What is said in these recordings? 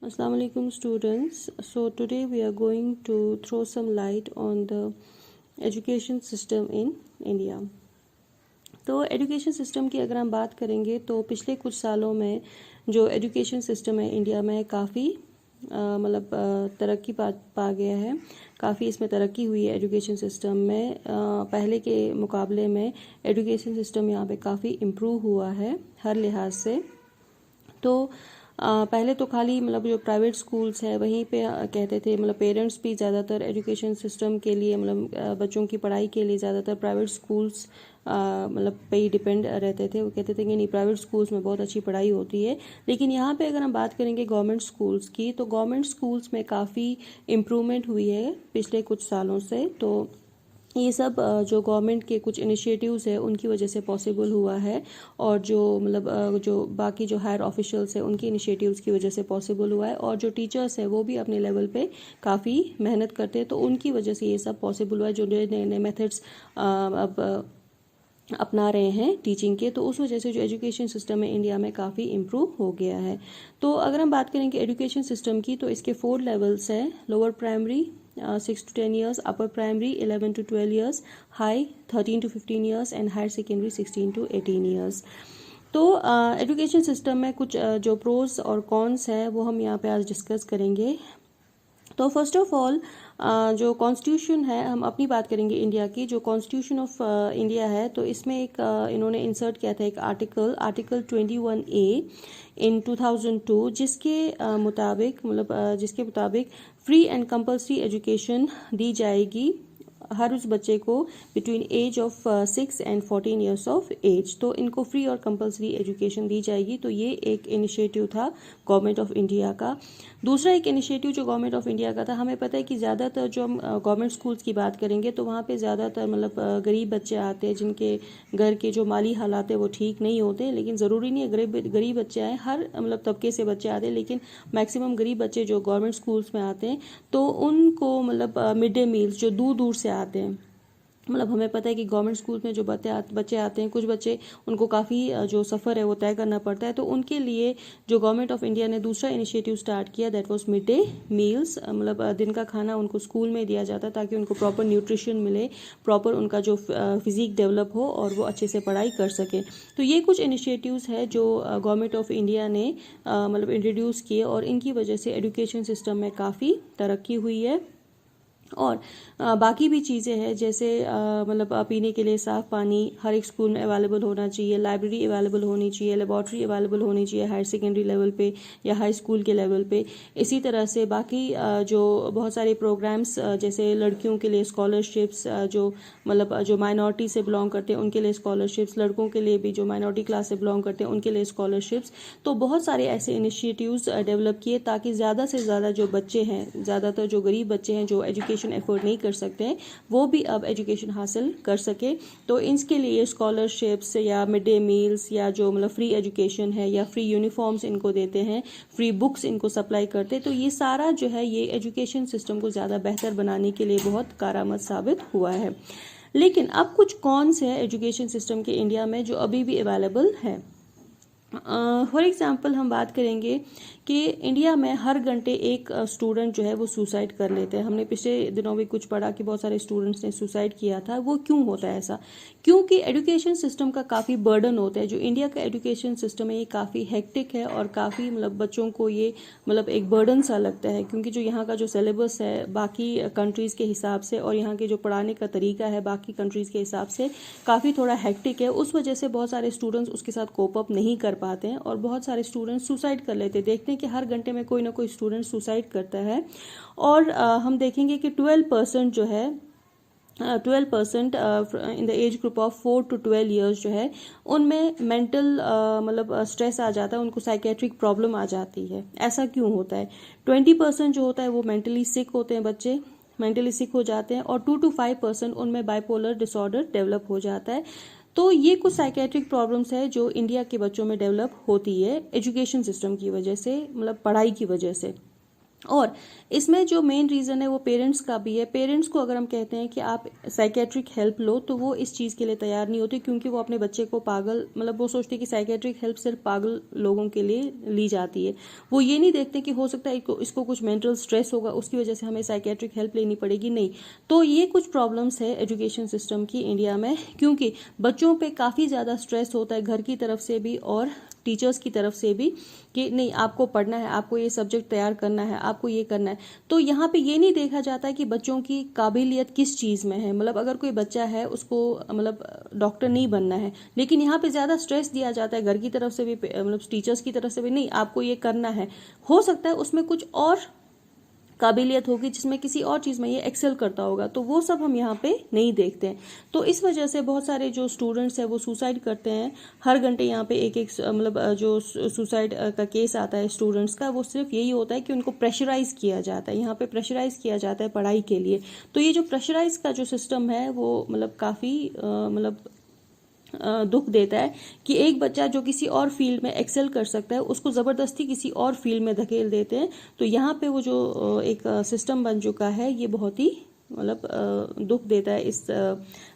Assalamu alaikum students. So today we are going to throw some light on the education system in India. तो education system की अगर हम बात करेंगे तो पिछले कुछ सालों में जो एजुकेशन सिस्टम है इंडिया में काफ़ी तरक्की पा गया है। काफ़ी इसमें तरक्की हुई है एजुकेशन सिस्टम में। पहले के मुकाबले में एजुकेशन सिस्टम यहाँ पे काफ़ी इम्प्रूव हुआ है हर लिहाज से। तो पहले तो खाली जो प्राइवेट स्कूल्स है वहीं पे कहते थे, पेरेंट्स भी ज़्यादातर एजुकेशन सिस्टम के लिए बच्चों की पढ़ाई के लिए ज़्यादातर प्राइवेट स्कूल्स पे ही डिपेंड रहते थे। वो कहते थे कि नहीं, प्राइवेट स्कूल्स में बहुत अच्छी पढ़ाई होती है। लेकिन यहाँ पे अगर हम बात करेंगे गवर्नमेंट स्कूल्स की, तो गवर्नमेंट स्कूल्स में काफ़ी इम्प्रूवमेंट हुई है पिछले कुछ सालों से। तो ये सब जो गवर्नमेंट के कुछ इनिशिएटिव्स है उनकी वजह से पॉसिबल हुआ है, और जो जो बाकी जो हायर ऑफिशियल्स है उनकी इनिशिएटिव्स की वजह से पॉसिबल हुआ है, और जो टीचर्स है वो भी अपने लेवल पे काफ़ी मेहनत करते हैं, तो उनकी वजह से ये सब पॉसिबल हुआ है। जो नए नए मेथड्स अब अपना रहे हैं टीचिंग के, तो उस वजह से जो एजुकेशन सिस्टम है इंडिया में काफ़ी इम्प्रूव हो गया है। तो अगर हम बात करेंगे एजुकेशन सिस्टम की, तो इसके 4 लेवल्स हैं। Lower primary 6 to 10 years, upper primary 11 to 12 years, high 13 to 15 years and higher secondary 16 to 18 years। तो एजुकेशन सिस्टम में कुछ जो प्रोज और कॉन्स है वो हम यहाँ पे आज डिस्कस करेंगे। तो फर्स्ट ऑफ ऑल जो कॉन्स्टिट्यूशन है, हम अपनी बात करेंगे इंडिया की। जो कॉन्स्टिट्यूशन ऑफ इंडिया है, तो इसमें एक इन्होंने इंसर्ट किया था एक आर्टिकल 21A इन 2002, जिसके मुताबिक फ्री एंड कंपल्सरी एजुकेशन दी जाएगी हर उस बच्चे को between age of 6 and 14 years of age. तो इनको फ्री और कंपल्सरी एजुकेशन दी जाएगी। तो ये एक इनिशिएटिव था गवर्नमेंट ऑफ इंडिया का। दूसरा एक इनिशिएटिव जो गवर्नमेंट ऑफ इंडिया का था, हमें पता है कि ज़्यादातर जो हम गवर्नमेंट स्कूल्स की बात करेंगे तो वहाँ पे ज़्यादातर गरीब बच्चे आते हैं, जिनके घर के जो माली हालात है वो ठीक नहीं होते। लेकिन ज़रूरी नहीं है गरीब बच्चे आए, हर तबके से बच्चे आते हैं, लेकिन मैक्सिमम गरीब बच्चे जो गवर्नमेंट स्कूल्स में आते हैं तो उनको मिड डे मील्स जो दूर दूर से आते हैं, हमें पता है कि गवर्नमेंट स्कूल में जो बच्चे आते हैं, कुछ बच्चे उनको काफ़ी जो सफ़र है वो तय करना पड़ता है। तो उनके लिए जो गवर्नमेंट ऑफ इंडिया ने दूसरा इनिशिएटिव स्टार्ट किया, that was mid day meals. दिन का खाना उनको स्कूल में दिया जाता है ताकि उनको प्रॉपर न्यूट्रिशन मिले, प्रॉपर उनका जो फिजिक डेवलप हो और वो अच्छे से पढ़ाई कर सकें। तो ये कुछ इनिशिएटिव्स है जो गवर्नमेंट ऑफ इंडिया ने इंट्रोड्यूस किए, और इनकी वजह से एजुकेशन सिस्टम में काफ़ी तरक्की हुई है। और बाकी भी चीज़ें हैं, जैसे पीने के लिए साफ़ पानी हर एक स्कूल में अवेलेबल होना चाहिए, लाइब्रेरी अवेलेबल होनी चाहिए, लेबॉर्ट्री अवेलेबल होनी चाहिए हायर सेकेंडरी लेवल पे या हाई स्कूल के लेवल पे। इसी तरह से बाकी जो बहुत सारे प्रोग्राम्स, जैसे लड़कियों के लिए स्कॉलरशिप्स, जो माइनॉरिटी से बिलोंग करते हैं उनके लिए स्कॉलरशिप्स, लड़कों के लिए भी जो माइनॉरिटी क्लास से बिलोंग करते हैं उनके लिए स्कॉलरशिप्स। तो बहुत सारे ऐसे इनिशिएटिव्स डेवलप किए ताकि ज़्यादा से ज़्यादा जो बच्चे हैं, ज़्यादातर जो गरीब बच्चे हैं जो एजुकेशन एफोर्ड नहीं कर सकते हैं, वो भी अब एजुकेशन हासिल कर सके। तो इसके लिए स्कॉलरशिप्स या मिड डे मील्स या जो फ्री एजुकेशन है या फ्री यूनिफॉर्म्स इनको देते हैं, फ्री बुक्स इनको सप्लाई करते हैं। तो ये सारा जो है ये एजुकेशन सिस्टम को ज़्यादा बेहतर बनाने के लिए बहुत कारआमद साबित हुआ है। लेकिन अब कुछ कॉन्स है एजुकेशन सिस्टम के इंडिया में जो अभी भी अवेलेबल है। फॉर एग्जाम्पल हम बात करेंगे कि इंडिया में हर घंटे एक स्टूडेंट जो है वो सुसाइड कर लेते हैं। हमने पिछले दिनों भी कुछ पढ़ा कि बहुत सारे स्टूडेंट्स ने सुसाइड किया था। वो क्यों होता है ऐसा? क्योंकि एजुकेशन सिस्टम का काफ़ी बर्डन होता है। जो इंडिया का एजुकेशन सिस्टम है ये काफ़ी हेक्टिक है और काफ़ी बच्चों को ये एक बर्डन सा लगता है, क्योंकि जो यहाँ का जो सिलेबस है बाकी कंट्रीज़ के हिसाब से और यहाँ के जो पढ़ाने का तरीका है बाकी कंट्रीज़ के हिसाब से काफ़ी थोड़ा हेक्टिक है। उस वजह से बहुत सारे स्टूडेंट्स उसके साथ कोप अप नहीं कर पाते हैं और बहुत सारे स्टूडेंट्स सुसाइड कर लेते हैं। देखते हैं कि हर घंटे में कोई ना कोई स्टूडेंट सुसाइड करता है। और हम देखेंगे कि 12% जो है 12% in the age group of 4 to 12 years जो है उनमें मेंटल स्ट्रेस आ जाता है, उनको साइकेट्रिक प्रॉब्लम आ जाती है। ऐसा क्यों होता है? 20% जो होता है वो मेंटली सिक होते हैं, बच्चे मेंटली सिक हो जाते हैं, और 2 to 5% उनमें बाइपोलर डिसऑर्डर डेवलप हो जाता है। तो ये कुछ साइकेट्रिक प्रॉब्लम्स है जो इंडिया के बच्चों में डेवलप होती है एजुकेशन सिस्टम की वजह से, पढ़ाई की वजह से। और इसमें जो मेन रीज़न है वो पेरेंट्स का भी है। पेरेंट्स को अगर हम कहते हैं कि आप साइकेट्रिक हेल्प लो तो वो इस चीज़ के लिए तैयार नहीं होते, क्योंकि वो अपने बच्चे को पागल, मतलब वो सोचते हैं कि साइकेट्रिक हेल्प सिर्फ पागल लोगों के लिए ली जाती है। वो ये नहीं देखते कि हो सकता है इसको कुछ मेंटल स्ट्रेस होगा, उसकी वजह से हमें साइकेट्रिक हेल्प लेनी पड़ेगी, नहीं। तो ये कुछ प्रॉब्लम्स है एजुकेशन सिस्टम की इंडिया में, क्योंकि बच्चों पे काफ़ी ज़्यादा स्ट्रेस होता है घर की तरफ से भी और टीचर्स की तरफ से भी, कि नहीं आपको पढ़ना है, आपको ये सब्जेक्ट तैयार करना है, आपको ये करना है। तो यहाँ पे ये नहीं देखा जाता है कि बच्चों की काबिलियत किस चीज़ में है। मतलब अगर कोई बच्चा है उसको मतलब डॉक्टर नहीं बनना है, लेकिन यहाँ पे ज़्यादा स्ट्रेस दिया जाता है घर की तरफ से भी, मतलब टीचर्स की तरफ से भी, नहीं आपको ये करना है। हो सकता है उसमें कुछ और काबिलियत होगी जिसमें किसी और चीज़ में ये एक्सेल करता होगा, तो वो सब हम यहाँ पे नहीं देखते हैं। तो इस वजह से बहुत सारे जो स्टूडेंट्स हैं वो सुसाइड करते हैं। हर घंटे यहाँ पे एक एक मतलब जो सुसाइड का केस आता है स्टूडेंट्स का, वो सिर्फ यही होता है कि उनको प्रेशराइज किया जाता है, यहाँ पे प्रेशराइज किया जाता है पढ़ाई के लिए। तो ये जो प्रेशराइज का जो सिस्टम है वो मतलब काफ़ी मतलब दुख देता है कि एक बच्चा जो किसी और फील्ड में एक्सेल कर सकता है उसको ज़बरदस्ती किसी और फील्ड में धकेल देते हैं। तो यहाँ पे वो जो एक सिस्टम बन चुका है ये बहुत ही मतलब दुख देता है। इस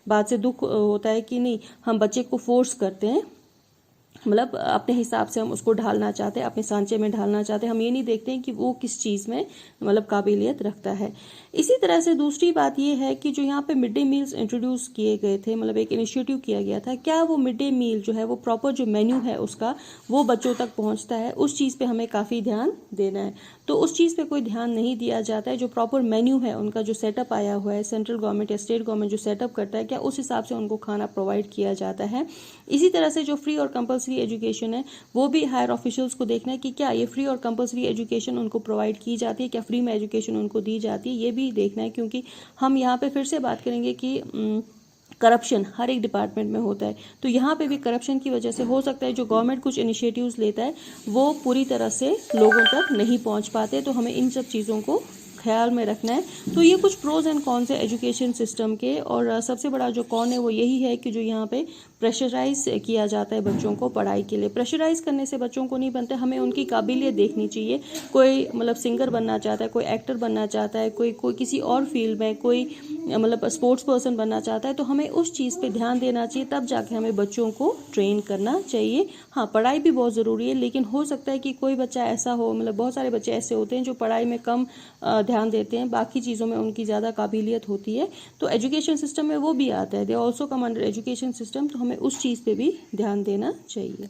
बात से दुख होता है कि नहीं, हम बच्चे को फोर्स करते हैं, मतलब अपने हिसाब से हम उसको ढालना चाहते हैं, अपने सांचे में ढालना चाहते हैं। हम ये नहीं देखते हैं कि वो किस चीज़ में मतलब काबिलियत रखता है। इसी तरह से दूसरी बात ये है कि जो यहाँ पे मिड डे मील्स इंट्रोड्यूस किए गए थे, मतलब एक इनिशिएटिव किया गया था, क्या वो मिड डे मील जो है वो प्रॉपर जो मेन्यू है उसका वो बच्चों तक पहुँचता है, उस चीज़ पर हमें काफ़ी ध्यान देना है। तो उस चीज़ पे कोई ध्यान नहीं दिया जाता है। जो प्रॉपर मेन्यू है उनका जो सेटअप आया हुआ है, सेंट्रल गवर्नमेंट या स्टेट गवर्नमेंट जो सेटअप करता है, क्या उस हिसाब से उनको खाना प्रोवाइड किया जाता है। इसी तरह से जो फ्री और कंपलसरी एजुकेशन है वो भी हायर ऑफिशियल्स को देखना है कि क्या ये फ्री और कंपलसरी एजुकेशन उनको प्रोवाइड की जाती है, क्या फ्री में एजुकेशन उनको दी जाती है, ये भी देखना है। क्योंकि हम यहाँ पे फिर से बात करेंगे कि करप्शन हर एक डिपार्टमेंट में होता है, तो यहाँ पे भी करप्शन की वजह से हो सकता है जो गवर्नमेंट कुछ इनिशिएटिव्स लेता है वो पूरी तरह से लोगों तक नहीं पहुँच पाते। तो हमें इन सब चीज़ों को ख्याल में रखना है। तो ये कुछ प्रोज एंड कॉन्स है एजुकेशन सिस्टम के, और सबसे बड़ा जो कॉन है वो यही है कि जो यहाँ पे प्रेशराइज किया जाता है बच्चों को पढ़ाई के लिए। प्रेशराइज करने से बच्चों को नहीं बनते, हमें उनकी काबिलियत देखनी चाहिए। कोई मतलब सिंगर बनना चाहता है, कोई एक्टर बनना चाहता है, कोई किसी और फील्ड में, कोई मतलब स्पोर्ट्स पर्सन बनना चाहता है, तो हमें उस चीज़ पे ध्यान देना चाहिए, तब जाके हमें बच्चों को ट्रेन करना चाहिए। हाँ, पढ़ाई भी बहुत ज़रूरी है, लेकिन हो सकता है कि कोई बच्चा ऐसा हो, मतलब बहुत सारे बच्चे ऐसे होते हैं जो पढ़ाई में कम ध्यान देते हैं, बाकी चीज़ों में उनकी ज़्यादा काबिलियत होती है, तो एजुकेशन सिस्टम में वो भी आता है, they also come under education system. तो हमें उस चीज़ पे भी ध्यान देना चाहिए।